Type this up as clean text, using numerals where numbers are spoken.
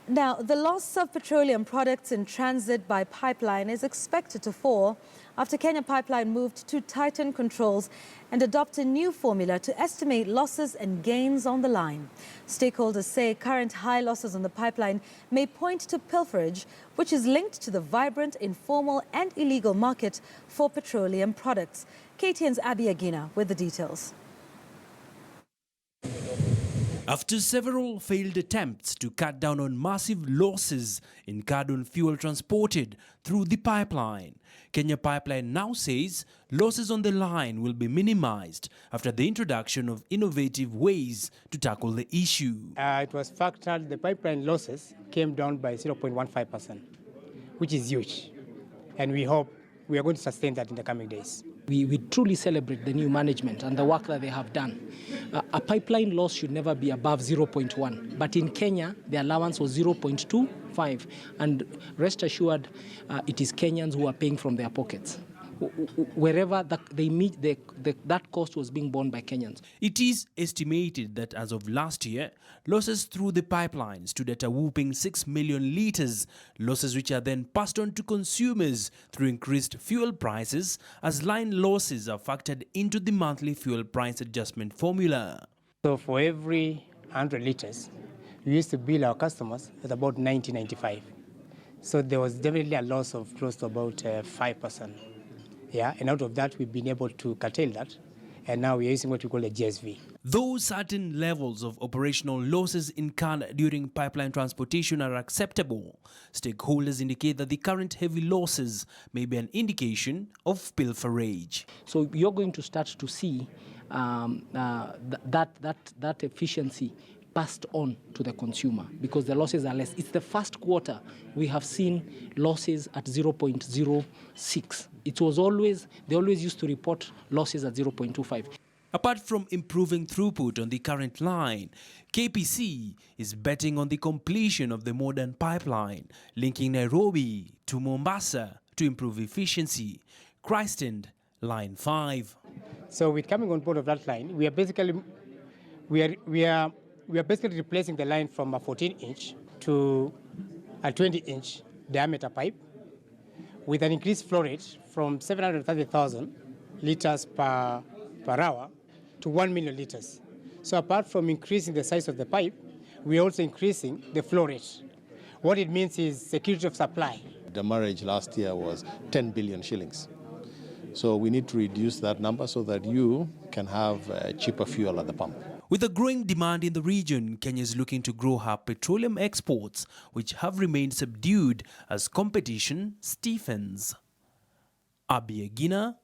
Now, the loss of petroleum products in transit by pipeline is expected to fall after Kenya Pipeline moved to tighten controls and adopt a new formula to estimate losses and gains on the line. Stakeholders say current high losses on the pipeline may point to pilferage, which is linked to the vibrant, informal and illegal market for petroleum products. KTN's Abby Agina with the details. After several failed attempts to cut down on massive losses in carbon fuel transported through the pipeline, Kenya Pipeline now says losses on the line will be minimized after the introduction of innovative ways to tackle the issue. It was factored, the pipeline losses came down by 0.15%, which is huge. And we hope we are going to sustain that in the coming days. We truly celebrate the new management and the work that they have done. A pipeline loss should never be above 0.1, but in Kenya, the allowance was 0.25, and rest assured, it is Kenyans who are paying from their pockets. Wherever they meet, that cost was being borne by Kenyans. It is estimated that as of last year, losses through the pipeline stood at a whopping 6 million litres, losses which are then passed on to consumers through increased fuel prices as line losses are factored into the monthly fuel price adjustment formula. So for every 100 litres, we used to bill our customers at about 90-95. So there was definitely a loss of close to about 5%. Yeah, and out of that, we've been able to curtail that, and now we're using what we call a GSV. Though certain levels of operational losses incurred during pipeline transportation are acceptable, stakeholders indicate that the current heavy losses may be an indication of pilferage. So you're going to start to see that efficiency passed on to the consumer because the losses are less. It's the first quarter we have seen losses at 0.06. It was always, they always used to report losses at 0.25. Apart from improving throughput on the current line, KPC is betting on the completion of the modern pipeline linking Nairobi to Mombasa to improve efficiency, christened Line 5. So with coming on board of that line, we are basically replacing the line from a 14-inch to a 20-inch diameter pipe with an increased flow rate from 730,000 litres per hour to 1 million litres. So apart from increasing the size of the pipe, we are also increasing the flow rate. What it means is security of supply. The marriage last year was 10 billion shillings. So we need to reduce that number so that you can have cheaper fuel at the pump. With a growing demand in the region, Kenya is looking to grow her petroleum exports, which have remained subdued as competition stiffens. Abby Agina,